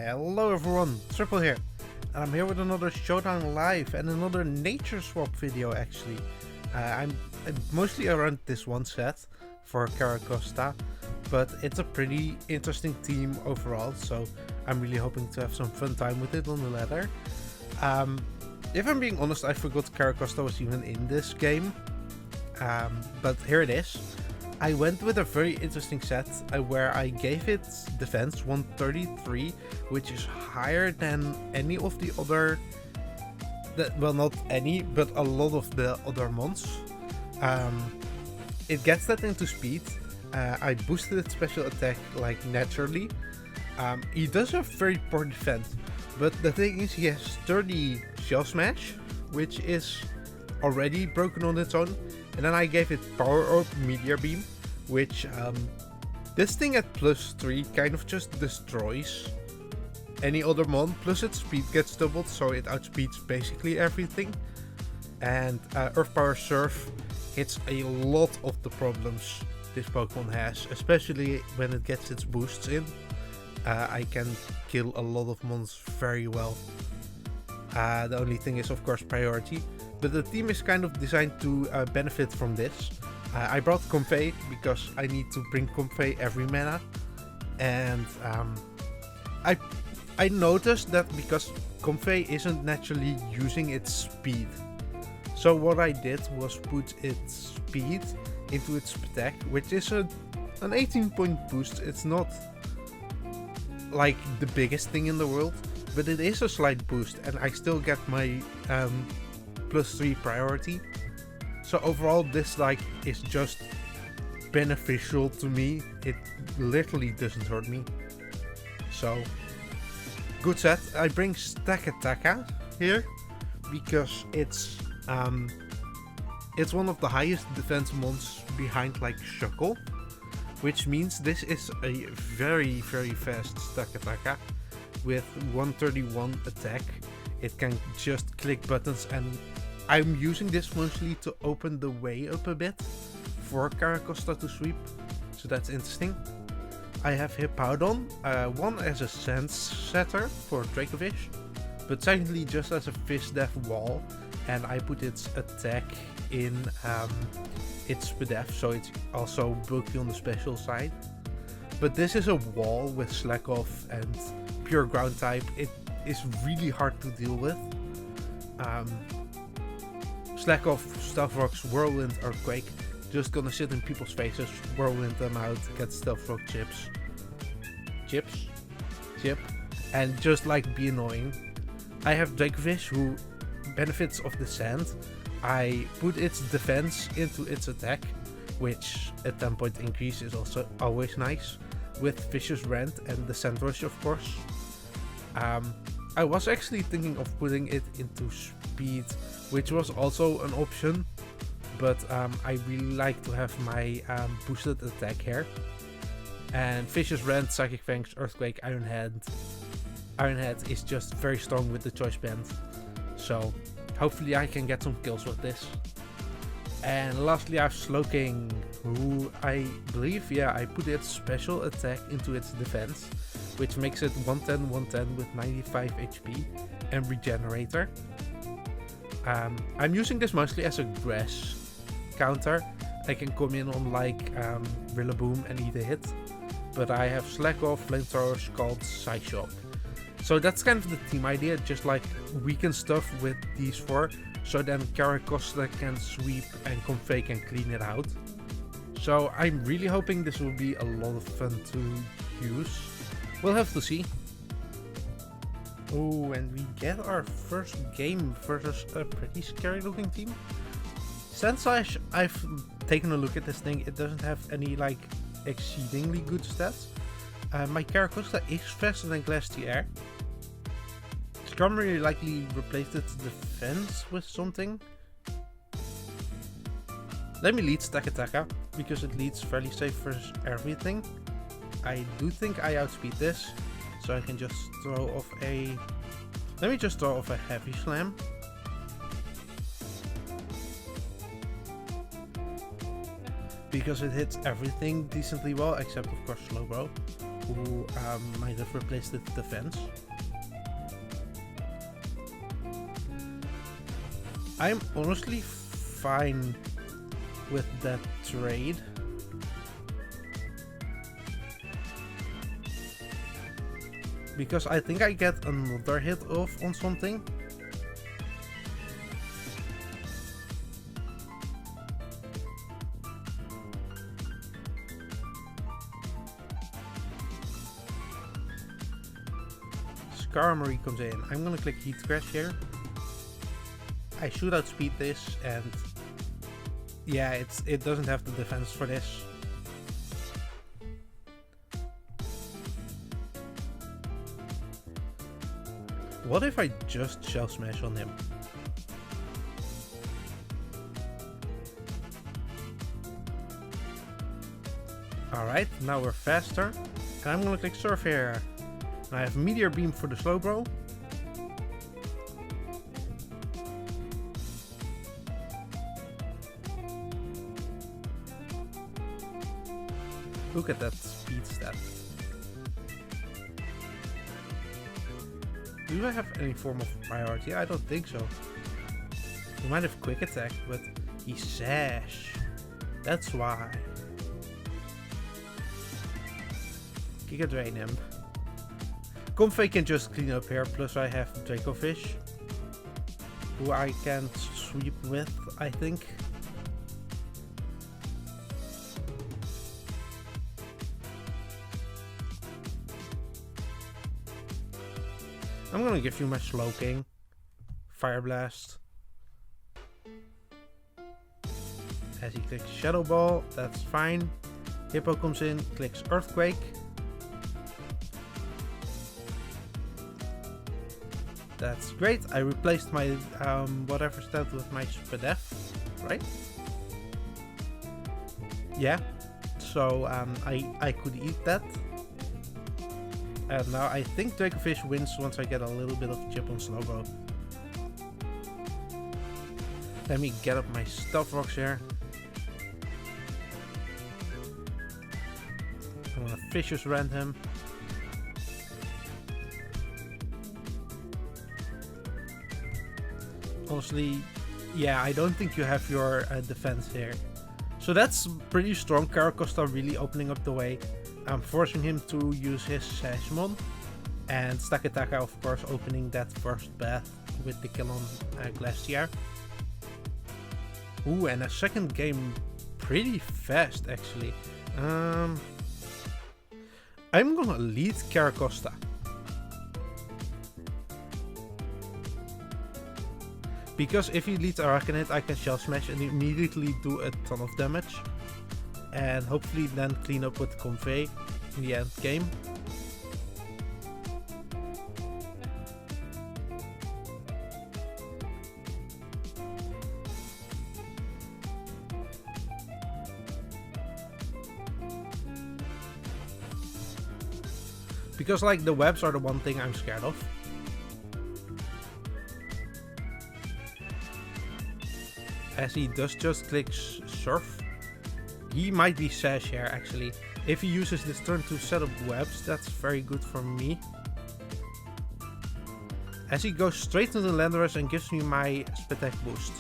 Hello everyone, Triple here, and I'm here with another Showdown live and another nature swap video actually. I'm mostly around this one set for Carracosta, but it's a pretty interesting team overall, so I'm really hoping to have some fun time with it on the ladder. If I'm being honest, I forgot Carracosta was even in this game, but here it is. I went with a very interesting set where I gave it defense 133, which is higher than any of the other, well, not any, but a lot of the other mons. It gets that into speed. I boosted its special attack like naturally. He does have very poor defense, but the thing is he has 30 shell smash, which is already broken on its own. And then I gave it power orb Meteor beam, which this thing at +3 kind of just destroys any other mon, plus its speed gets doubled, so it outspeeds basically everything. And Earth Power Surf hits a lot of the problems this Pokemon has, especially when it gets its boosts in. I can kill a lot of mons very well. The only thing is of course priority, but the team is kind of designed to benefit from this. I brought Comfey because I need to bring Comfey every mana, and I noticed that because Comfey isn't naturally using its speed, so what I did was put its speed into its attack, which is an 18-point boost. It's not like the biggest thing in the world, but it is a slight boost, and I still get my +3 priority. So overall this is just beneficial to me. It literally doesn't hurt me. So good set. I bring Stakataka here because it's one of the highest defense mons behind like Shuckle, which means this is a very fast Stakataka with 131 attack. It can just click buttons, and I'm using this mostly to open the way up a bit for Carracosta to sweep, so that's interesting. I have Hippowdon, one as a sense setter for Dracovish, but secondly just as a fish death wall, and I put its attack in its Spadef, so it's also bulky on the special side. But this is a wall with Slack Off and pure ground type. It is really hard to deal with. Slack Off, Stealth Rocks, Whirlwind, Earthquake, just gonna sit in people's faces, whirlwind them out, get Stealth Rock chip, and just be annoying. I have Dracovish, who benefits of the sand. I put its defense into its attack, which a 10-point increase is also always nice, with Vicious Rant and the Sand Rush of course. I was actually thinking of putting it into speed, which was also an option, but I really like to have my boosted attack here. And Vicious Rant, Psychic Fangs, Earthquake, Iron Head. Iron Head is just very strong with the Choice Band, so hopefully I can get some kills with this. And lastly I have Slowking, who I believe, I put its special attack into its defense, which makes it 110 with 95 HP and Regenerator. I'm using this mostly as a grass counter. I can come in on Rillaboom and eat a hit, but I have Slack Off, Flamethrower, Scald, Psyshock. So that's kind of the team idea, just weaken stuff with these four, so then Carracosta can sweep and Comfey can clean it out. So I'm really hoping this will be a lot of fun to use. We'll have to see. Oh, and we get our first game versus a pretty scary looking team. Since I've taken a look at this thing, it doesn't have any exceedingly good stats. My Carracosta is faster than Glastier. Scrum really likely replaced its defense with something. Let me lead Stakataka, because it leads fairly safe versus everything. I do think I outspeed this, so I can just throw off a... Let me just throw off a Heavy Slam. Because it hits everything decently well, except of course Slowbro. who might have replaced the defense. I'm honestly fine with that trade. Because I think I get another hit off on something. Skarmory comes in. I'm gonna click Heat Crash here. I should outspeed this, and yeah, it doesn't have the defense for this. What if I just Shell Smash on him? Alright, now we're faster. And I'm gonna click Surf here. And I have Meteor Beam for the Slowbro. Look at that speed stat. Do I have any form of priority? I don't think so. He might have Quick Attack, but he's Sash. That's why. Giga Drain him. Comfey can just clean up here, plus I have Draco Fish, who I can sweep with, I think. I'm gonna give you my Slowking. Fire Blast. As he clicks Shadow Ball, that's fine. Hippo comes in, clicks Earthquake. That's great. I replaced my whatever stat with my Spadef, right? Yeah. So I could eat that. And now I think Dracofish wins once I get a little bit of chip on Slowbro. Let me get up my Stealth Rocks here. I'm gonna Vicious Rend him. Honestly, yeah, I don't think you have your defense here. So that's pretty strong. Carracosta really opening up the way. Forcing him to use his Sashmon. And Stakataka, of course, opening that first bath with the kill on Glacier. Ooh, and a second game pretty fast, actually. I'm gonna lead Carracosta. Because if he leads Araquanid, I can Shell Smash and immediately do a ton of damage. And hopefully then clean up with Comfey in the end game. Because like the webs are the one thing I'm scared of. As he does just click Surf. He might be Sash here actually. If he uses this turn to set up webs, that's very good for me. As he goes straight to the Landorus and gives me my Spatek boost.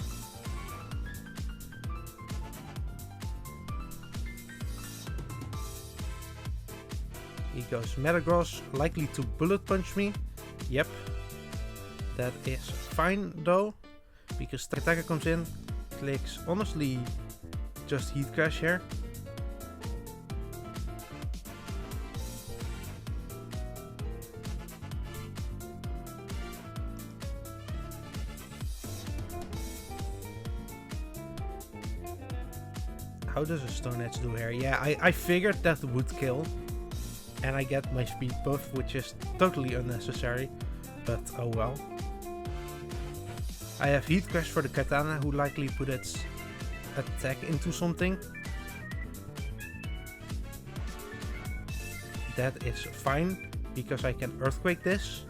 He goes Metagross, likely to Bullet Punch me. Yep. That is fine though, because Stakataka comes in, clicks honestly just Heat Crash here. How does a Stone Edge do here? Yeah, I figured that would kill. And I get my speed buff, which is totally unnecessary. But oh well. I have Heat Crash for the Katana, who likely put its attack into something. That is fine, because I can Earthquake this.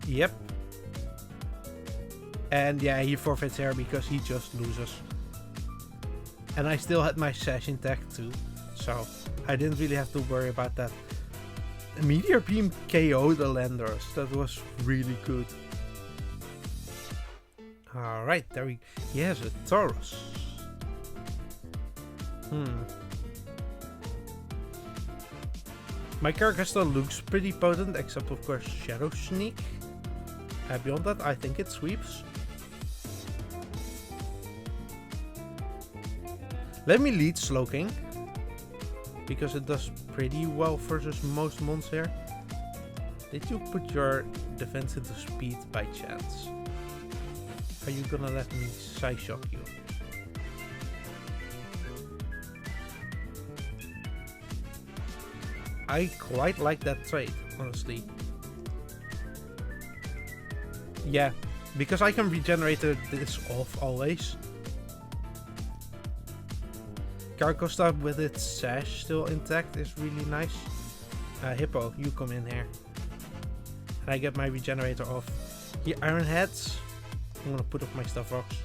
Yep. And yeah, he forfeits here because he just loses. And I still had my sash intact too, so I didn't really have to worry about that. Meteor Beam KO'd the Landers. That was really good. Alright, there we... He has a Taurus. My Carracosta looks pretty potent, except of course Shadow Sneak. Beyond that, I think it sweeps. Let me lead Slowking, because it does pretty well versus most mons here. Did you put your defense into speed by chance? Are you gonna let me Psy Shock you? I quite like that trade, honestly. Yeah, because I can regenerate this off always. Carracosta with its sash still intact is really nice. Hippo, you come in here. And I get my regenerator off. The Iron Heads, I'm gonna put off my Stuff Rocks,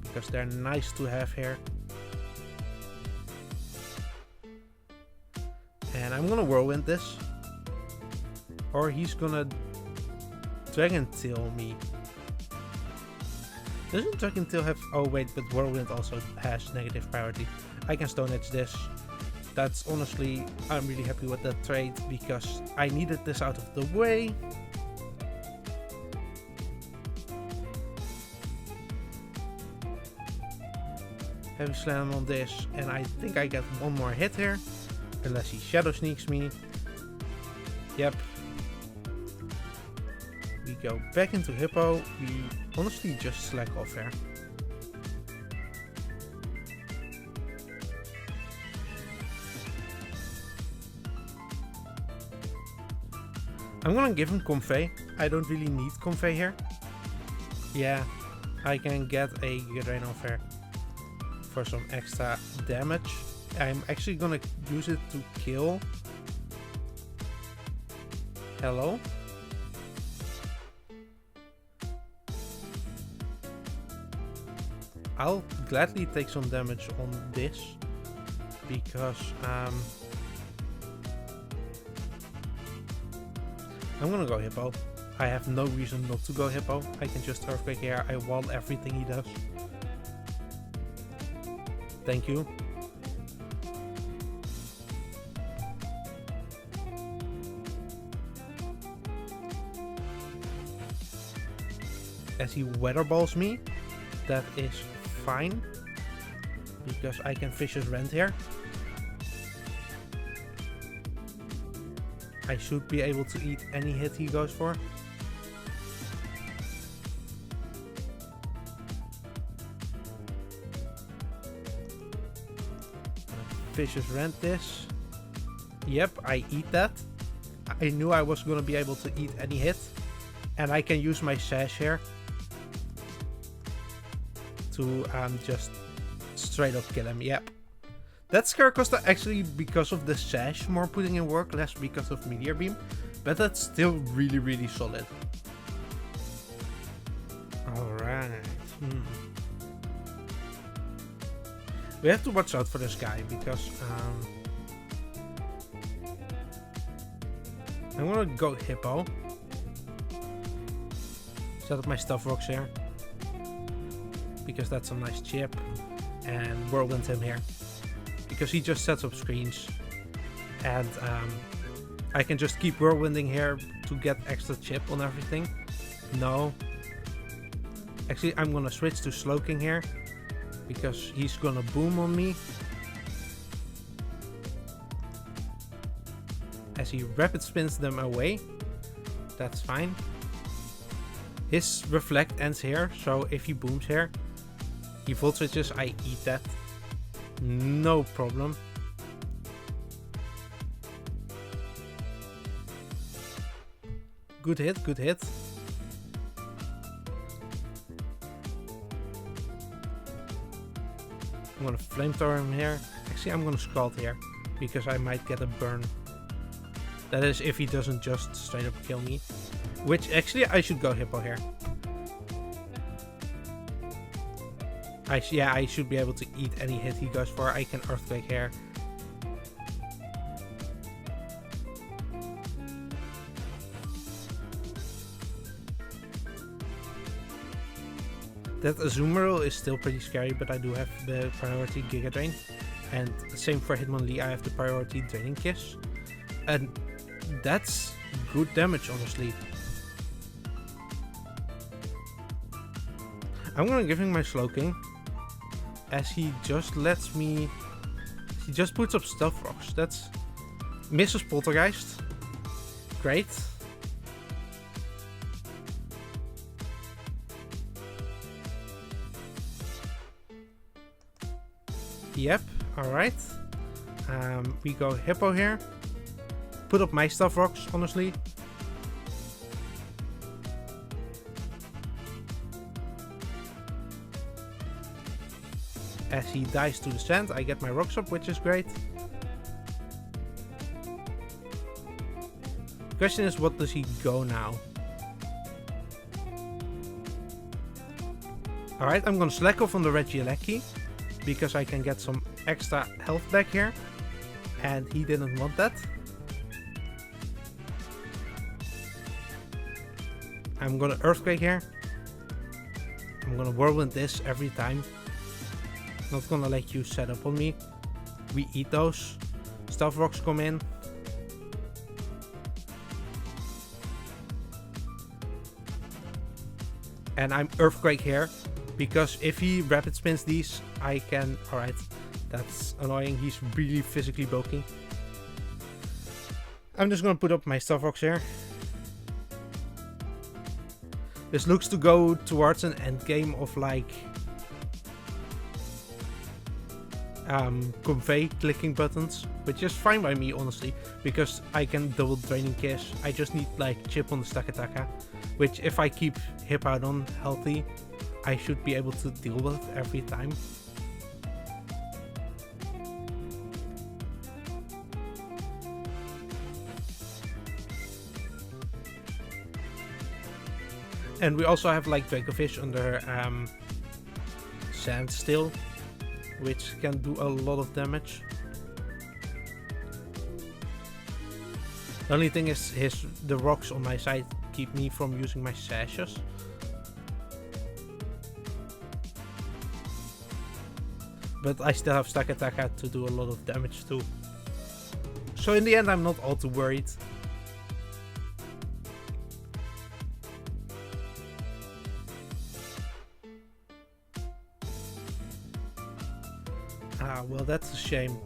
because they're nice to have here. And I'm gonna Whirlwind this. Or he's gonna Dragon Tail me. Doesn't Dragon Tail have... Oh wait, but Whirlwind also has negative priority. I can Stone Edge this. That's honestly... I'm really happy with that trade, because I needed this out of the way. Heavy Slam on this, and I think I get one more hit here. Unless he Shadow Sneaks me. Yep. We go back into Hippo. We honestly just slack off here. I'm gonna give him Convey. I don't really need Convey here. Yeah, I can get a Drain off here for some extra damage. I'm actually gonna use it to kill. Hello? I'll gladly take some damage on this, because I'm gonna go Hippo. I have no reason not to go Hippo. I can just Earthquake here. I wall everything he does. Thank you. As he Weather Balls me, that is fine, because I can Vicious Rend here. I should be able to eat any hit he goes for. Vicious Rend this. Yep, I eat that. I knew I was gonna be able to eat any hit, and I can use my sash here to just straight up kill him. Yep. That's Carracosta actually because of the sash more putting in work, less because of Meteor Beam. But that's still really, really solid. Alright. We have to watch out for this guy, because I'm gonna go Hippo. Set up my Stuff Rocks here, because that's a nice chip, and Whirlwind him here, because he just sets up screens, and I can just keep Whirlwinding here to get extra chip on everything. No. Actually, I'm gonna switch to Slowking here, because he's gonna boom on me. As he rapid spins them away. That's fine. His Reflect ends here, so if he booms here, he Volt Switches, I eat that. No problem. Good hit, good hit. I'm gonna Flamethrower him here. Actually, I'm gonna Scald here, because I might get a burn. That is if he doesn't just straight up kill me. Which actually I should go Hippo here. Yeah, I should be able to eat any hit he goes for. I can Earthquake here. That Azumarill is still pretty scary, but I do have the priority Giga Drain. And same for Hitmonlee, I have the priority Draining Kiss. And that's good damage, honestly. I'm gonna give him my Slowking, as he just lets me... He just puts up Stealth Rocks. That's... Misses Poltergeist. Great. Yep, alright. We go Hippo here. Put up my Stealth Rocks, honestly. As he dies to the sand, I get my rocks up, which is great. Question is, what does he go now? Alright, I'm gonna slack off on the Regieleki, because I can get some extra health back here. And he didn't want that. I'm gonna Earthquake here. I'm gonna Whirlwind this every time. Not gonna let you set up on me. We eat those. Stealth Rocks come in. And I'm Earthquake here. Because if he Rapid Spins these, I can... Alright, that's annoying. He's really physically bulky. I'm just gonna put up my Stealth Rocks here. This looks to go towards an endgame of like... convey clicking buttons. Which is fine by me, honestly. Because I can double Draining Kiss. I just need like chip on the Stakataka. Which if I keep Hippowdon healthy, I should be able to deal with every time. And we also have like Dracofish under sand still, which can do a lot of damage. The only thing is the rocks on my side keep me from using my sashes. But I still have Stakataka to do a lot of damage too. So in the end I'm not all too worried. Well, that's a shame.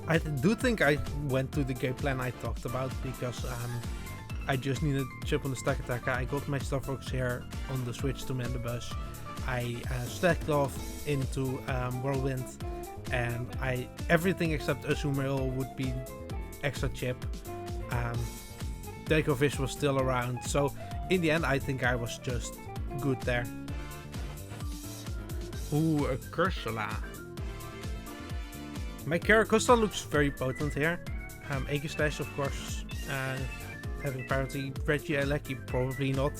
I do think I went to the game plan I talked about, because I just needed chip on the Stakataka. I got my Stealth Rocks here on the switch to Mandibuzz. I stacked off into Whirlwind, and everything except Azumarill would be extra chip. Dracofish was still around, so in the end I think I was just good there. Ooh, a Cursula. My Carracosta looks very potent here. Aegislash, of course, having priority. Regieleki, probably not.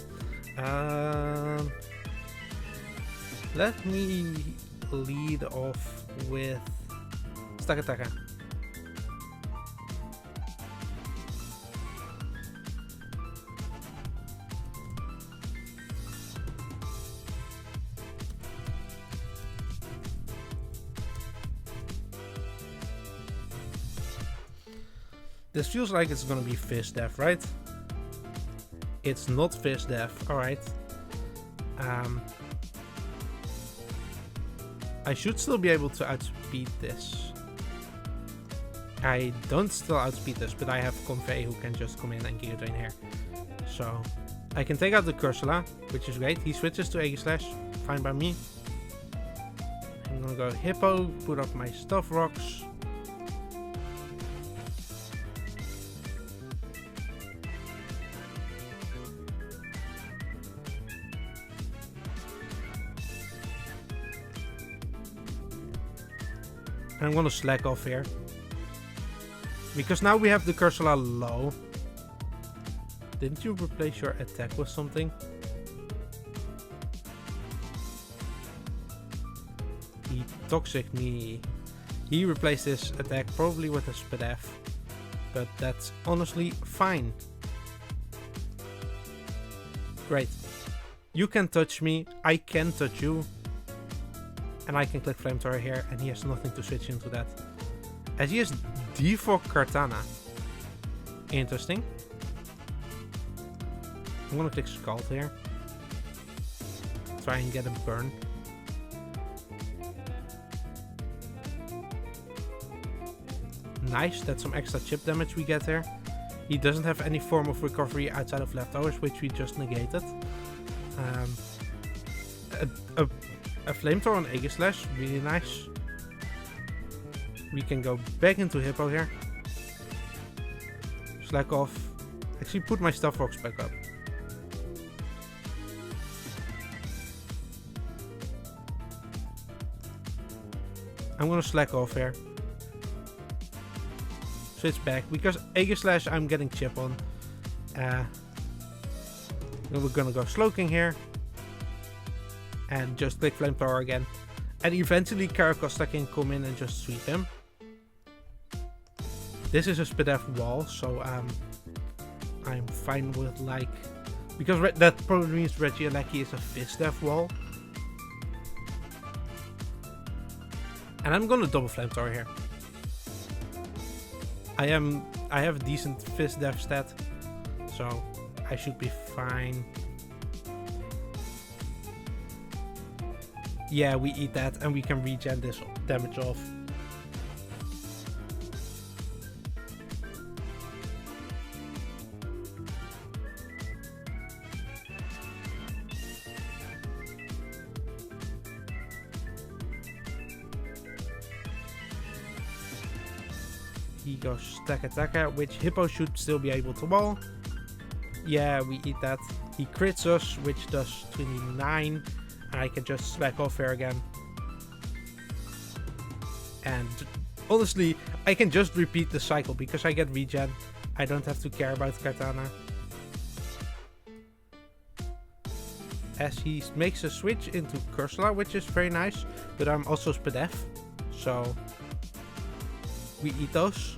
Let me lead off with Stakataka. This feels like it's gonna be Fizz Death, right? It's not Fizz Death, alright. I should still be able to outspeed this. I don't still outspeed this, but I have Convey who can just come in and Giga Drain here. So I can take out the Cursula, which is great. He switches to Aegislash, fine by me. I'm gonna go Hippo, put up my Stealth Rocks. I'm gonna slack off here. Because now we have the Cursula low. Didn't you replace your attack with something? Toxic me. He replaced his attack probably with a Spadef, but that's honestly fine. Great. You can touch me, I can touch you, and I can click Flamethrower here, and he has nothing to switch into that. As he has default Kartana. Interesting. I'm gonna click Scald here. Try and get a burn. Nice, that's some extra chip damage we get here. He doesn't have any form of recovery outside of leftovers, which we just negated. A Flamethrower on Aegislash, really nice. We can go back into Hippo here. Slack off. Actually put my Stuff Rocks back up. I'm gonna slack off here. Switch back, because Aegislash I'm getting chip on. We're gonna go Slowking here. And just click Flamethrower again. And eventually Carracosta can come in and just sweep him. This is a Spadef wall, so I'm fine with like... Because that probably means Regieleki is a Fizdef wall. And I'm gonna double Flamethrower here. I have a decent Fizdef stat, so I should be fine. Yeah, we eat that and we can regen this damage off. He goes Stack Attacker, which Hippo should still be able to wall. Yeah, we eat that. He crits us, which does 29. And I can just slack off here again. And honestly, I can just repeat the cycle because I get regen. I don't have to care about Kartana. As he makes a switch into Cursula, which is very nice. But I'm also Spadef, so we eat those.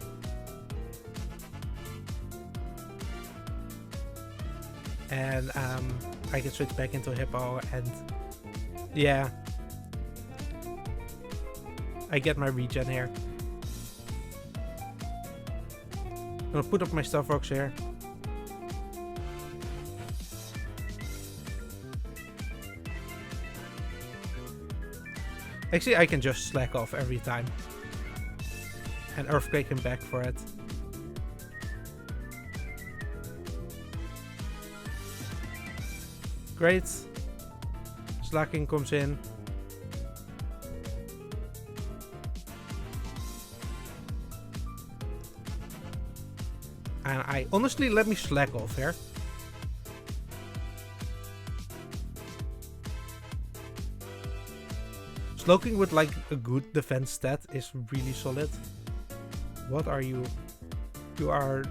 And I can switch back into Hippo and yeah, I get my regen here. I'm gonna put up my Stuff Rocks here. Actually, I can just slack off every time. And Earthquake him back for it. Great. Slacking comes in. And I honestly let me slack off here. Slowking with like a good defense stat is really solid. What are you? You are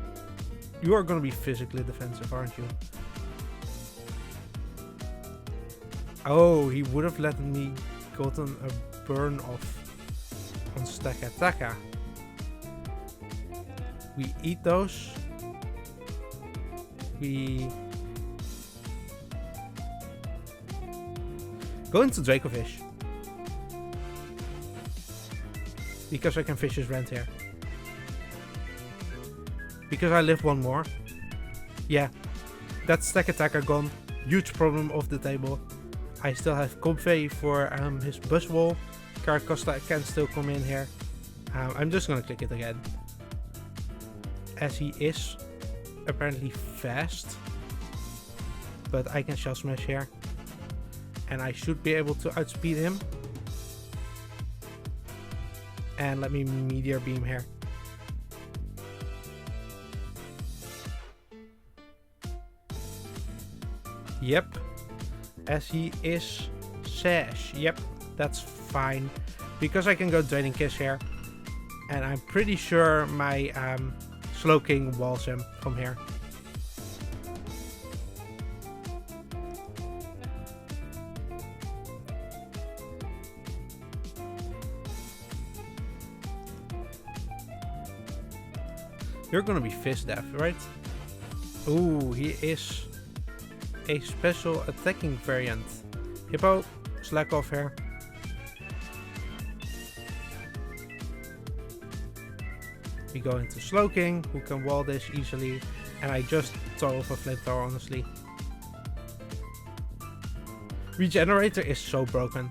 gonna be physically defensive, aren't you? Oh, he would have let me gotten a burn off on Stack Attacker. We eat those. We go into Dracofish. Because I can fish his rent here. Because I live one more. Yeah. That's Stack Attacker gone. Huge problem off the table. I still have Comfey for his bus wall. Carracosta can still come in here. I'm just gonna click it again. As he is apparently fast. But I can Shell Smash here. And I should be able to outspeed him. And let me Meteor Beam here. Yep. As he is Sash. Yep, that's fine. Because I can go Draining Kiss here. And I'm pretty sure my Slowking walls him from here. You're gonna be Fizz Death, right? Ooh, he is a special attacking variant. Hippo, slack off here. We go into Slowking, who can wall this easily, and I just throw off a flamethrower, honestly. Regenerator is so broken.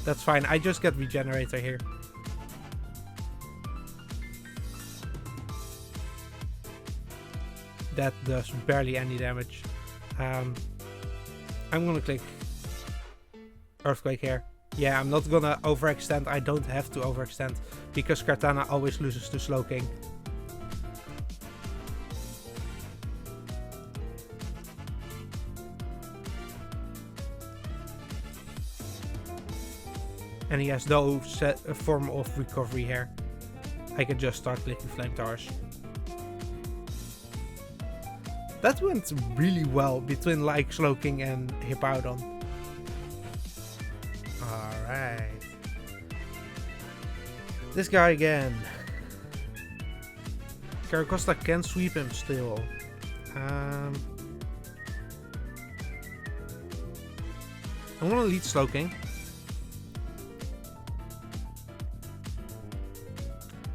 That's fine, I just get Regenerator here. That does barely any damage. I'm gonna click Earthquake here. Yeah, I'm not gonna overextend. I don't have to overextend because Kartana always loses to Slowking. And he has no form of recovery here. I can just start clicking Flamethrowers. That went really well between like Slowking and Hippowdon. Alright. This guy again. Carracosta can sweep him still. I'm gonna lead Slowking.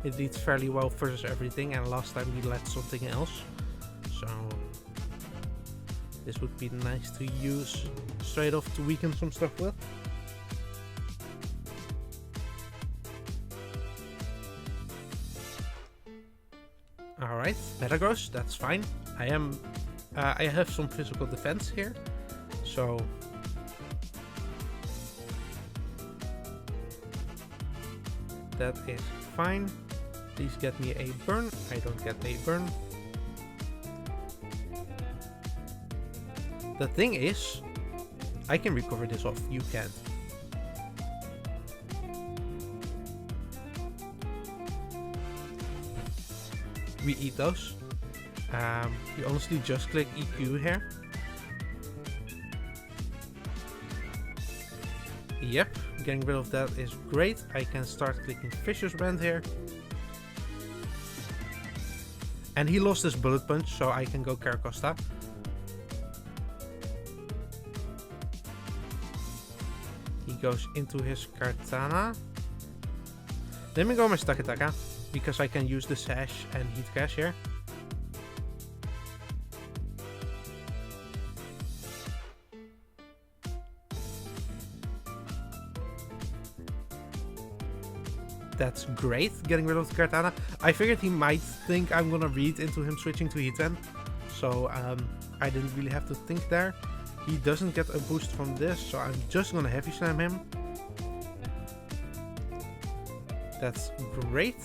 It leads fairly well versus everything, and last time we led something else. So this would be nice to use straight off to weaken some stuff with. Alright, Metagross, that's fine. I have some physical defense here, so that is fine. Please get me a burn. I don't get a burn. The thing is, I can recover this off. You can't. We eat those. You honestly just click EQ here. Yep, getting rid of that is great. I can start clicking Vicious Brand here. And he lost his Bullet Punch, so I can go Carracosta. He goes into his Kartana. Let me go my Stakataka, because I can use the Sash and Heat Crash here. That's great, getting rid of the Kartana. I figured he might think I'm gonna read into him switching to Heat 10, so I didn't really have to think there. He doesn't get a boost from this, so I'm just gonna Heavy Slam him. That's great.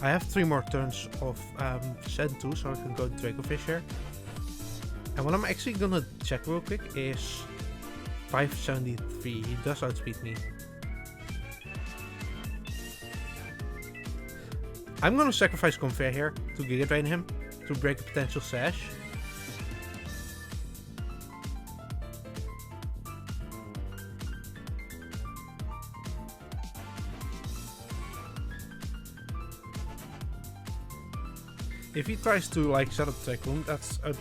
I have 3 more turns of Send 2, so I can go Draco Fish here. And what I'm actually gonna check real quick is 573. He does outspeed me. I'm gonna sacrifice Confair here to Giga Drain him to break a potential Sash. If he tries to like set up Trick Room, that's a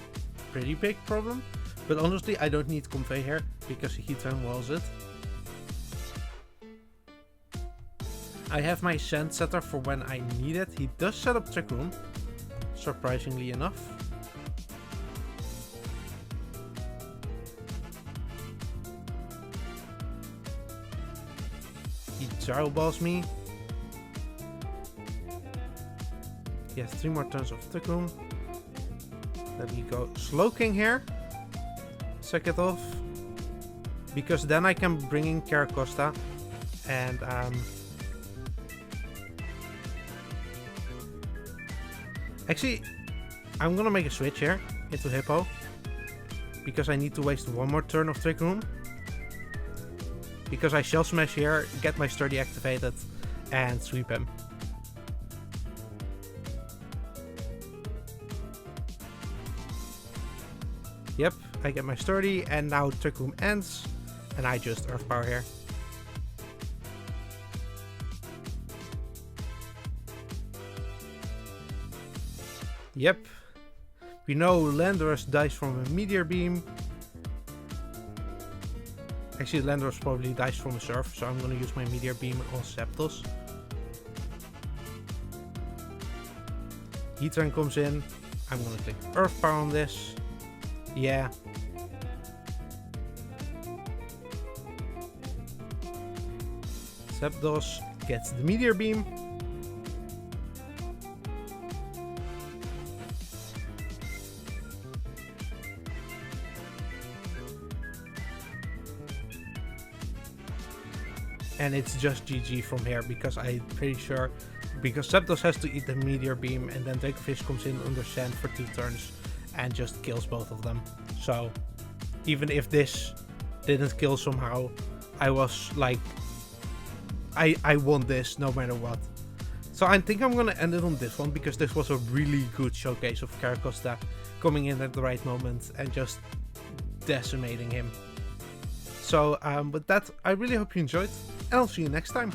pretty big problem. But honestly, I don't need Convey here because he turn walls it. I have my Sand Setter for when I need it. He does set up Trick Room, surprisingly enough. He Gyro Balls me. He has 3 more turns of Trick Room. Let me go Slowking here. Check it off. Because then I can bring in Carracosta. And actually, I'm gonna make a switch here into Hippo. Because I need to waste 1 more turn of Trick Room. Because I Shell Smash here, get my Sturdy activated, and sweep him. Yep, I get my Sturdy, and now Trick Room ends, and I just Earth Power here. Yep. We know Landorus dies from a Meteor Beam. Actually, Landorus probably dies from a Surf, so I'm gonna use my Meteor Beam on Zapdos. Heatran comes in. I'm gonna click Earth Power on this. Yeah. Zapdos gets the Meteor Beam. And it's just GG from here, because I'm pretty sure, because Zapdos has to eat the Meteor Beam and then Dracovish comes in under Sand for 2 turns and just kills both of them. So even if this didn't kill somehow, I was like, I won this no matter what. So I think I'm gonna end it on this one, because this was a really good showcase of Carracosta coming in at the right moment and just decimating him. So with that, I really hope you enjoyed, and I'll see you next time.